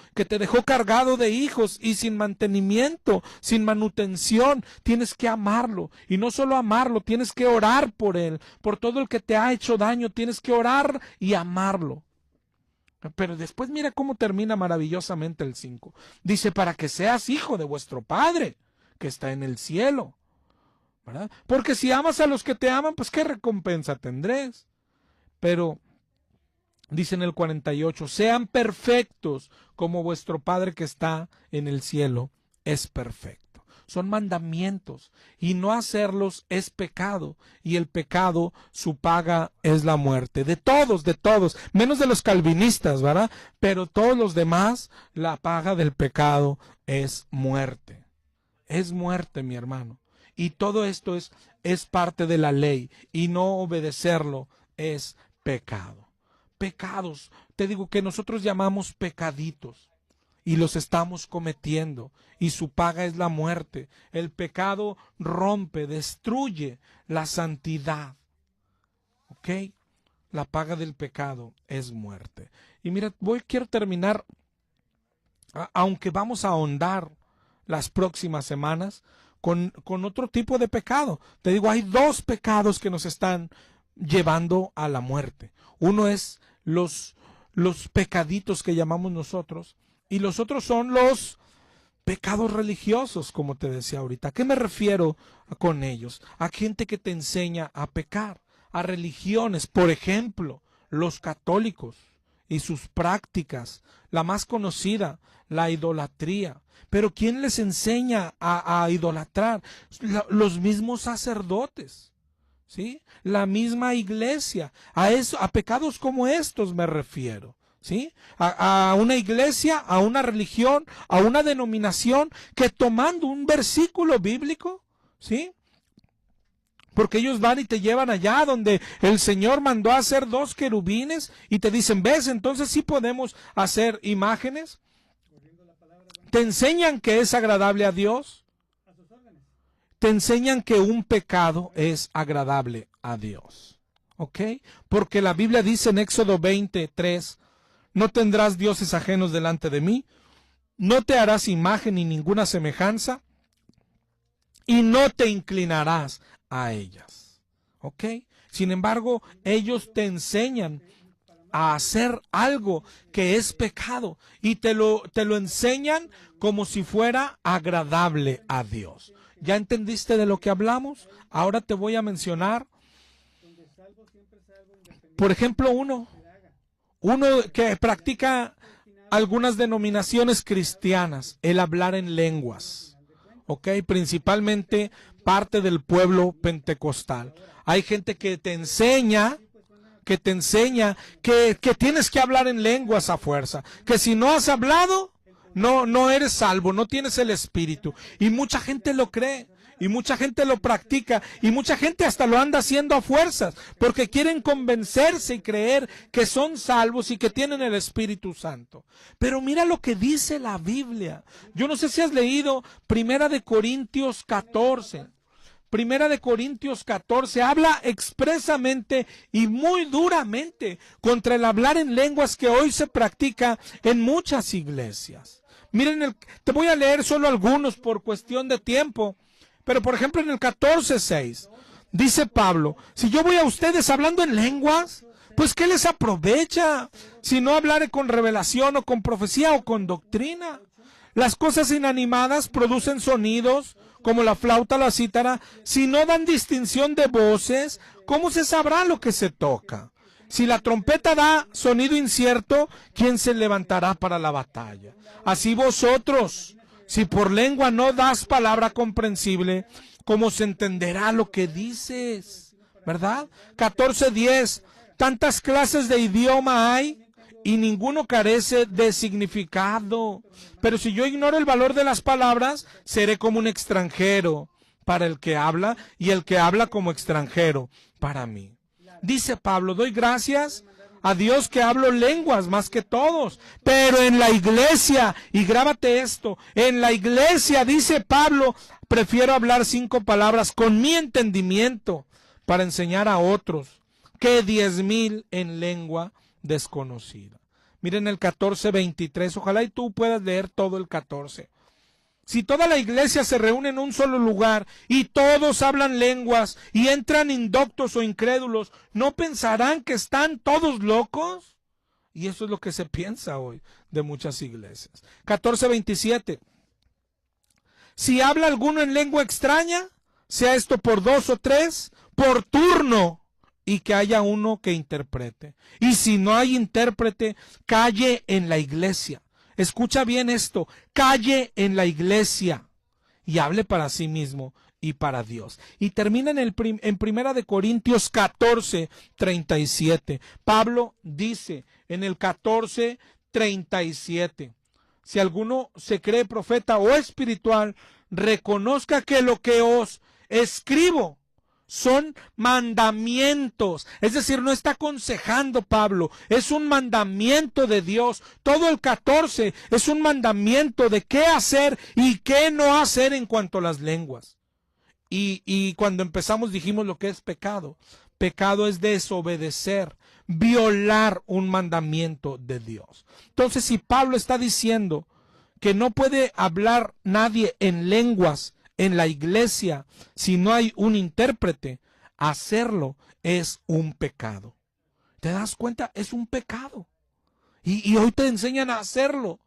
cargado de hijos y sin mantenimiento, sin manutención. Tienes que amarlo. Y no solo amarlo, tienes que orar por él. Por todo el que te ha hecho daño, tienes que orar y amarlo. Pero después mira cómo termina maravillosamente el 5. Dice, para que seas hijo de vuestro Padre, que está en el cielo. ¿Verdad? Porque si amas a los que te aman, pues qué recompensa tendréis. Pero dice en el 48, sean perfectos como vuestro Padre que está en el cielo es perfecto. Son mandamientos y no hacerlos es pecado y el pecado su paga es la muerte. De todos, menos de los calvinistas, ¿verdad? Pero todos los demás, la paga del pecado es muerte. Es muerte, mi hermano. Y todo esto es parte de la ley y no obedecerlo es pecado. Pecados, te digo que nosotros llamamos pecaditos. y los estamos cometiendo, y su paga es la muerte. El pecado rompe, destruye la santidad. ¿Ok? La paga del pecado es muerte. Y mira, quiero terminar, aunque vamos a ahondar las próximas semanas, con otro tipo de pecado. Te digo, hay dos pecados que nos están llevando a la muerte. Uno es los pecaditos que llamamos nosotros, y los otros son los pecados religiosos, como te decía ahorita. ¿A qué me refiero con ellos? A gente que te enseña a pecar, a religiones, por ejemplo, los católicos y sus prácticas, la más conocida, la idolatría. Pero ¿quién les enseña a idolatrar? Los mismos sacerdotes, ¿sí? La misma iglesia. A pecados como estos me refiero, ¿sí? A una iglesia, a una religión, a una denominación que, tomando un versículo bíblico, ¿sí?, porque ellos van y te llevan allá donde el Señor mandó a hacer 2 querubines y te dicen, ¿ves? Entonces sí podemos hacer imágenes. Te enseñan que es agradable a Dios. Te enseñan que un pecado es agradable a Dios. ¿Ok? Porque la Biblia dice en Éxodo 23, no tendrás dioses ajenos delante de mí, no te harás imagen ni ninguna semejanza, y no te inclinarás a ellas. ¿Ok? Sin embargo, ellos te enseñan a hacer algo que es pecado y te lo enseñan como si fuera agradable a Dios. ¿Ya entendiste de lo que hablamos? Ahora te voy a mencionar, por ejemplo, uno que practica algunas denominaciones cristianas, el hablar en lenguas. ¿Ok? Principalmente parte del pueblo pentecostal. Hay gente que te enseña que tienes que hablar en lenguas a fuerza, que si no has hablado, no eres salvo, no tienes el Espíritu. Y mucha gente lo cree, y mucha gente lo practica, y mucha gente hasta lo anda haciendo a fuerzas, porque quieren convencerse y creer que son salvos y que tienen el Espíritu Santo. Pero mira lo que dice la Biblia. Yo no sé si has leído Primera de Corintios 14. Primera de Corintios 14 habla expresamente y muy duramente contra el hablar en lenguas que hoy se practica en muchas iglesias. Miren, te voy a leer solo algunos por cuestión de tiempo, pero por ejemplo en el 14:6 dice Pablo, si yo voy a ustedes hablando en lenguas, pues ¿qué les aprovecha si no hablare con revelación o con profecía o con doctrina? Las cosas inanimadas producen sonidos, como la flauta o la cítara. Si no dan distinción de voces, ¿cómo se sabrá lo que se toca? Si la trompeta da sonido incierto, ¿quién se levantará para la batalla? Así vosotros, si por lengua no das palabra comprensible, ¿cómo se entenderá lo que dices? ¿Verdad? 14:10. Tantas clases de idioma hay y ninguno carece de significado. Pero si yo ignoro el valor de las palabras, seré como un extranjero para el que habla, y el que habla como extranjero para mí. Dice Pablo, doy gracias a Dios que hablo lenguas más que todos, pero en la iglesia, y grábate esto, en la iglesia, dice Pablo, prefiero hablar 5 palabras con mi entendimiento para enseñar a otros, que 10,000 en lengua desconocida. Miren el 14:23, ojalá y tú puedas leer todo el 14. Si toda la iglesia se reúne en un solo lugar y todos hablan lenguas y entran indoctos o incrédulos, ¿no pensarán que están todos locos? Y eso es lo que se piensa hoy de muchas iglesias. 14:27. Si habla alguno en lengua extraña, sea esto por 2 o 3, por turno, y que haya uno que interprete. Y si no hay intérprete, calle en la iglesia. Escucha bien esto, calle en la iglesia y hable para sí mismo y para Dios. Y termina en Primera de Corintios 14:37. Pablo dice en el 14:37, si alguno se cree profeta o espiritual, reconozca que lo que os escribo son mandamientos. Es decir, no está aconsejando Pablo, es un mandamiento de Dios. Todo el 14 es un mandamiento de qué hacer y qué no hacer en cuanto a las lenguas. Y cuando empezamos dijimos lo que es pecado. Pecado es desobedecer, violar un mandamiento de Dios. Entonces, si Pablo está diciendo que no puede hablar nadie en lenguas en la iglesia si no hay un intérprete, hacerlo es un pecado. ¿Te das cuenta? Es un pecado. Y hoy te enseñan a hacerlo.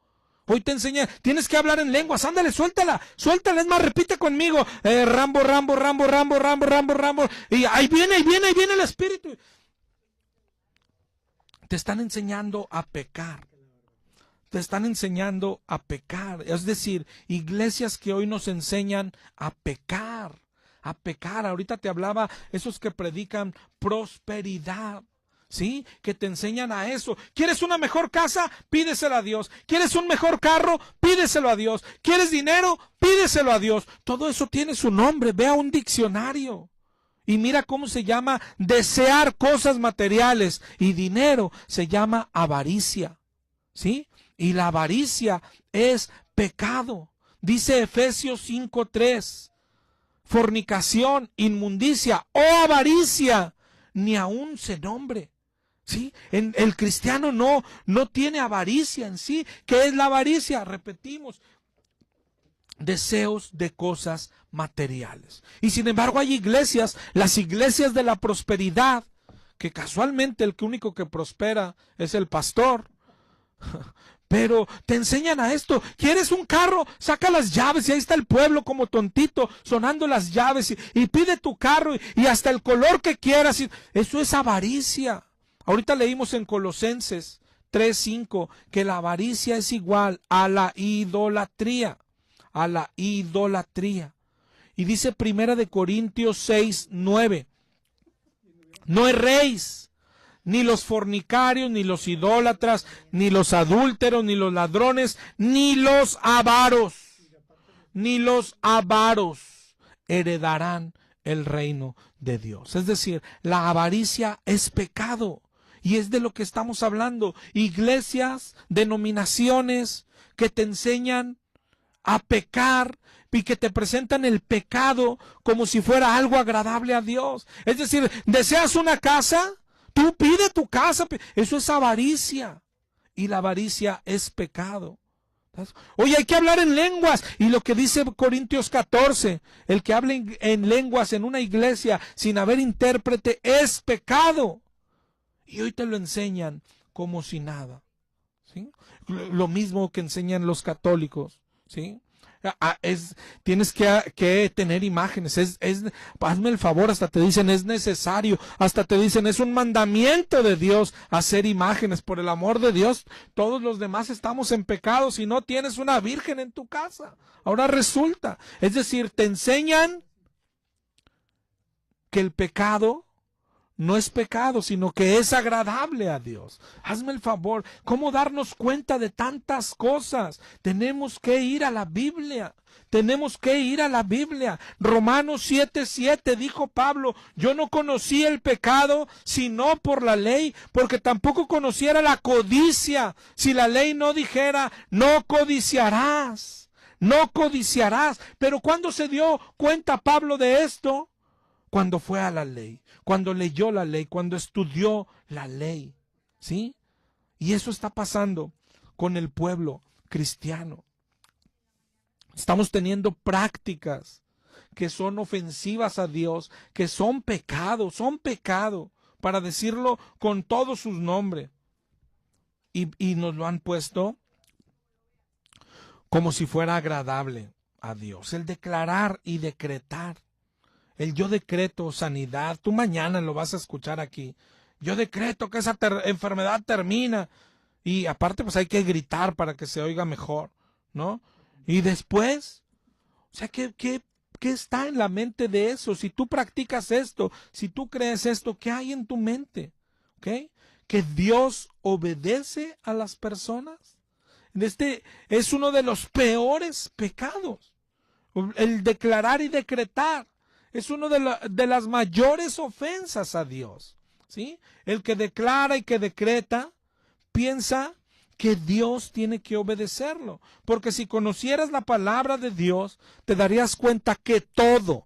Hoy te enseñan, tienes que hablar en lenguas, ándale, suéltala, es más, repite conmigo, Rambo, Rambo, Rambo, Rambo, Rambo, Rambo, Rambo, y ahí viene el Espíritu. Te están enseñando a pecar. Te están enseñando a pecar. Es decir, iglesias que hoy nos enseñan a pecar. A pecar. Ahorita te hablaba esos que predican prosperidad. ¿Sí? Que te enseñan a eso. ¿Quieres una mejor casa? Pídeselo a Dios. ¿Quieres un mejor carro? Pídeselo a Dios. ¿Quieres dinero? Pídeselo a Dios. Todo eso tiene su nombre. Ve a un diccionario. Y mira cómo se llama desear cosas materiales. Y dinero se llama avaricia. ¿Sí? Y la avaricia es pecado. Dice Efesios 5:3. Fornicación, inmundicia o avaricia, ni aún se nombre. ¿Sí? El cristiano no tiene avaricia en sí. ¿Qué es la avaricia? Repetimos. Deseos de cosas materiales. Y sin embargo hay iglesias, las iglesias de la prosperidad, que casualmente el único que prospera es el pastor. Pero te enseñan a esto. ¿Quieres un carro? Saca las llaves y ahí está el pueblo como tontito sonando las llaves y pide tu carro y hasta el color que quieras. Eso es avaricia. Ahorita leímos en Colosenses 3:5 que la avaricia es igual a la idolatría. A la idolatría. Y dice 1 Corintios 6:9. No erréis. Ni los fornicarios, ni los idólatras, ni los adúlteros, ni los ladrones, ni los avaros heredarán el reino de Dios. Es decir, la avaricia es pecado. Y es de lo que estamos hablando. Iglesias, denominaciones que te enseñan a pecar y que te presentan el pecado como si fuera algo agradable a Dios. Es decir, ¿deseas una casa? Tú pide tu casa. Eso es avaricia. Y la avaricia es pecado. Oye, hay que hablar en lenguas. Y lo que dice Corintios 14, el que hable en lenguas en una iglesia sin haber intérprete es pecado. Y hoy te lo enseñan como si nada. ¿Sí? Lo mismo que enseñan los católicos. ¿Sí? Tienes que tener imágenes. Hazme el favor, hasta te dicen es necesario, hasta te dicen es un mandamiento de Dios hacer imágenes. Por el amor de Dios, todos los demás estamos en pecado si no tienes una virgen en tu casa. Ahora resulta, es decir, te enseñan que el pecado no es pecado, sino que es agradable a Dios. Hazme el favor, ¿cómo darnos cuenta de tantas cosas? Tenemos que ir a la Biblia. Tenemos que ir a la Biblia. Romanos 7:7 dijo Pablo, yo no conocí el pecado sino por la ley, porque tampoco conociera la codicia, si la ley no dijera, no codiciarás, no codiciarás. Pero ¿cuándo se dio cuenta Pablo de esto? Cuando fue a la ley, cuando leyó la ley, cuando estudió la ley, ¿sí? Y eso está pasando con el pueblo cristiano. Estamos teniendo prácticas que son ofensivas a Dios, que son pecado, para decirlo con todos sus nombres. Y nos lo han puesto como si fuera agradable a Dios. El declarar y decretar. El yo decreto sanidad, tú mañana lo vas a escuchar aquí. Yo decreto que esa enfermedad termina. Y aparte pues hay que gritar para que se oiga mejor, ¿no? Y después, o sea, ¿qué está en la mente de eso? Si tú practicas esto, si tú crees esto, ¿qué hay en tu mente? ¿Ok? Que Dios obedece a las personas. Este es uno de los peores pecados. El declarar y decretar. es uno de las mayores ofensas a Dios, ¿sí? El que declara y que decreta piensa que Dios tiene que obedecerlo, porque si conocieras la palabra de Dios, te darías cuenta que todo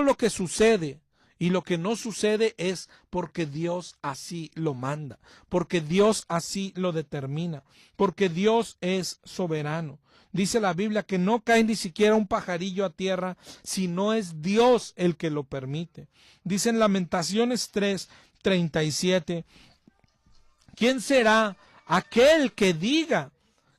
lo que sucede y lo que no sucede es porque Dios así lo manda, porque Dios así lo determina, porque Dios es soberano. Dice la Biblia que no cae ni siquiera un pajarillo a tierra si no es Dios el que lo permite. Dice en Lamentaciones 3:37, ¿quién será aquel que diga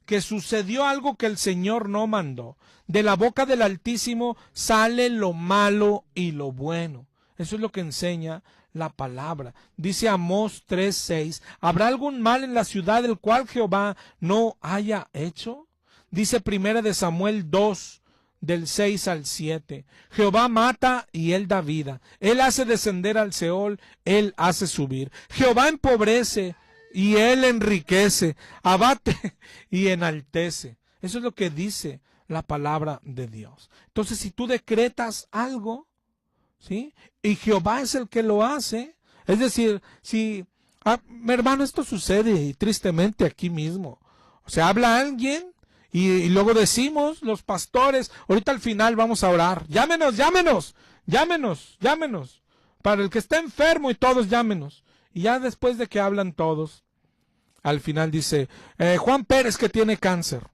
que sucedió algo que el Señor no mandó? De la boca del Altísimo sale lo malo y lo bueno. Eso es lo que enseña la palabra. Dice Amós 3:6, ¿habrá algún mal en la ciudad del cual Jehová no haya hecho? Dice Primera de Samuel 2, del 6 al 7, Jehová mata y él da vida. Él hace descender al Seol, él hace subir. Jehová empobrece y él enriquece, abate y enaltece. Eso es lo que dice la palabra de Dios. Entonces, si tú decretas algo, ¿sí? Y Jehová es el que lo hace, es decir, si, mi hermano, esto sucede tristemente aquí mismo. O sea, habla alguien y luego decimos los pastores, ahorita al final vamos a orar, llámenos, para el que está enfermo y todos llámenos. Y ya después de que hablan todos, al final dice, Juan Pérez que tiene cáncer.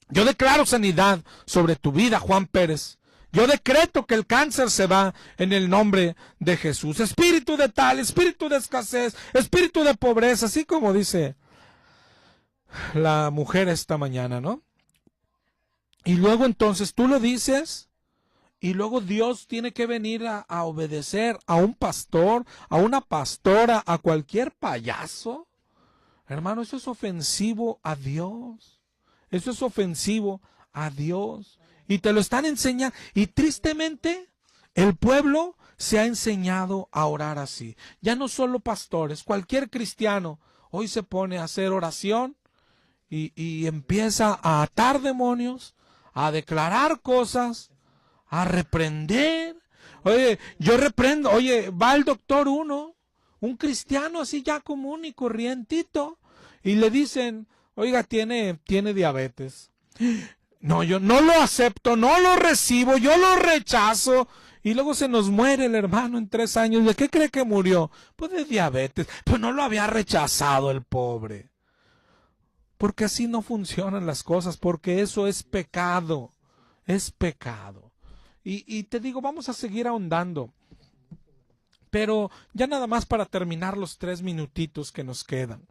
Yo declaro sanidad sobre tu vida, Juan Pérez. Yo decreto que el cáncer se va en el nombre de Jesús. Espíritu de tal, espíritu de escasez, espíritu de pobreza, así como dice la mujer esta mañana, ¿no? Y luego entonces tú lo dices y luego Dios tiene que venir a obedecer a un pastor, a una pastora, a cualquier payaso. Hermano, eso es ofensivo a Dios. Eso es ofensivo a Dios. Y te lo están enseñando. Y tristemente, el pueblo se ha enseñado a orar así. Ya no solo pastores, cualquier cristiano hoy se pone a hacer oración y empieza a atar demonios, a declarar cosas, a reprender. Oye, yo reprendo. Oye, va el doctor un cristiano así ya común y corrientito, y le dicen, oiga, tiene diabetes. No, yo no lo acepto, no lo recibo, yo lo rechazo. Y luego se nos muere el hermano en 3 años. ¿De qué cree que murió? Pues de diabetes. Pues no lo había rechazado el pobre. Porque así no funcionan las cosas, porque eso es pecado. Es pecado. Y te digo, vamos a seguir ahondando. Pero ya nada más para terminar los 3 minutitos que nos quedan.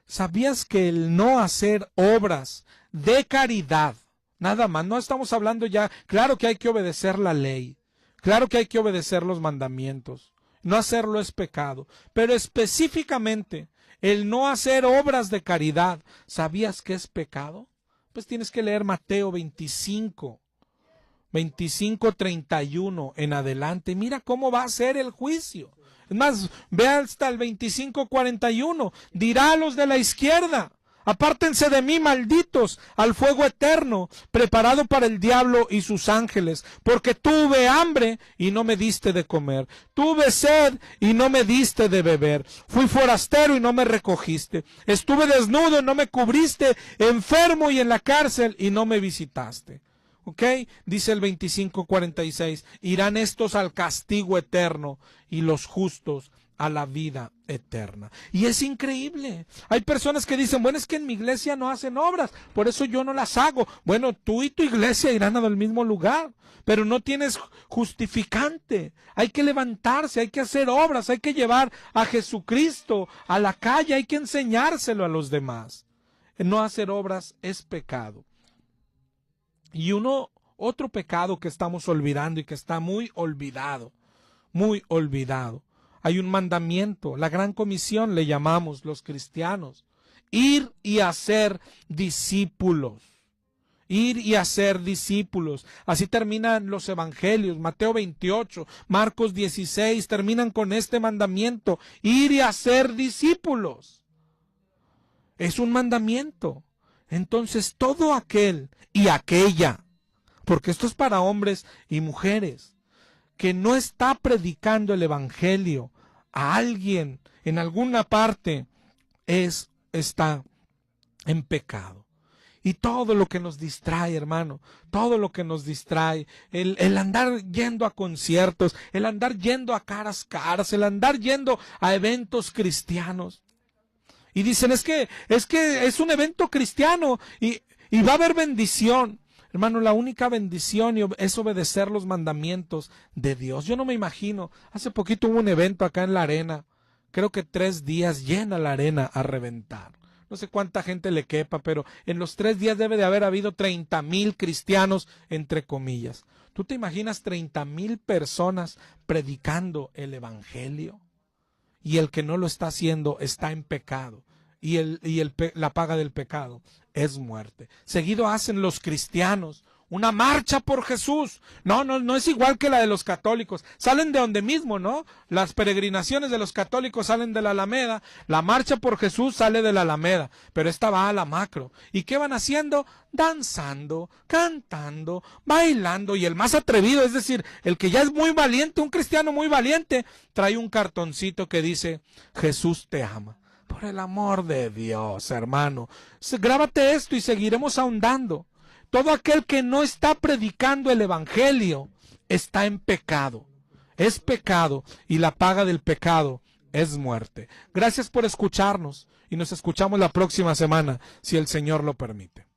¿Sabías que el no hacer obras de caridad, nada más, no estamos hablando ya, claro que hay que obedecer la ley, claro que hay que obedecer los mandamientos, no hacerlo es pecado, pero específicamente el no hacer obras de caridad, ¿sabías que es pecado? Pues tienes que leer Mateo 25:31 en adelante. Mira cómo va a ser el juicio. Es más, ve hasta el 25:41. Dirá a los de la izquierda, apártense de mí, malditos, al fuego eterno, preparado para el diablo y sus ángeles, porque tuve hambre y no me diste de comer, tuve sed y no me diste de beber, fui forastero y no me recogiste, estuve desnudo y no me cubriste, enfermo y en la cárcel y no me visitaste. ¿Ok? Dice el 25:46, irán estos al castigo eterno y los justos a la vida eterna. Y es increíble. Hay personas que dicen, bueno, es que en mi iglesia no hacen obras, por eso yo no las hago. Bueno, tú y tu iglesia irán al mismo lugar, pero no tienes justificante. Hay que levantarse, hay que hacer obras, hay que llevar a Jesucristo a la calle, hay que enseñárselo a los demás. No hacer obras es pecado. Y otro pecado que estamos olvidando y que está muy olvidado. Hay un mandamiento, la gran comisión le llamamos los cristianos, ir y hacer discípulos. Ir y hacer discípulos. Así terminan los evangelios, Mateo 28, Marcos 16, terminan con este mandamiento, ir y hacer discípulos. Es un mandamiento. Entonces todo aquel y aquella, porque esto es para hombres y mujeres, que no está predicando el evangelio a alguien en alguna parte está en pecado. Y todo lo que nos distrae, hermano, todo lo que nos distrae, el andar yendo a conciertos, el andar yendo a caras, el andar yendo a eventos cristianos. Y dicen, es que es un evento cristiano y va a haber bendición. Hermano, la única bendición es obedecer los mandamientos de Dios. Yo no me imagino, hace poquito hubo un evento acá en la arena, creo que 3 días llena la arena a reventar. No sé cuánta gente le quepa, pero en los 3 días debe de haber habido 30,000 cristianos, entre comillas. ¿Tú te imaginas 30,000 personas predicando el evangelio? Y el que no lo está haciendo está en pecado. Y la paga del pecado es muerte. Seguido hacen los cristianos una marcha por Jesús. No es igual que la de los católicos. Salen de donde mismo, ¿no? Las peregrinaciones de los católicos salen de la Alameda. La marcha por Jesús sale de la Alameda. Pero esta va a la macro. ¿Y qué van haciendo? Danzando, cantando, bailando. Y el más atrevido, es decir, el que ya es muy valiente, un cristiano muy valiente, trae un cartoncito que dice, Jesús te ama. Por el amor de Dios, hermano. Grábate esto y seguiremos ahondando. Todo aquel que no está predicando el evangelio está en pecado. Es pecado y la paga del pecado es muerte. Gracias por escucharnos y nos escuchamos la próxima semana, si el Señor lo permite.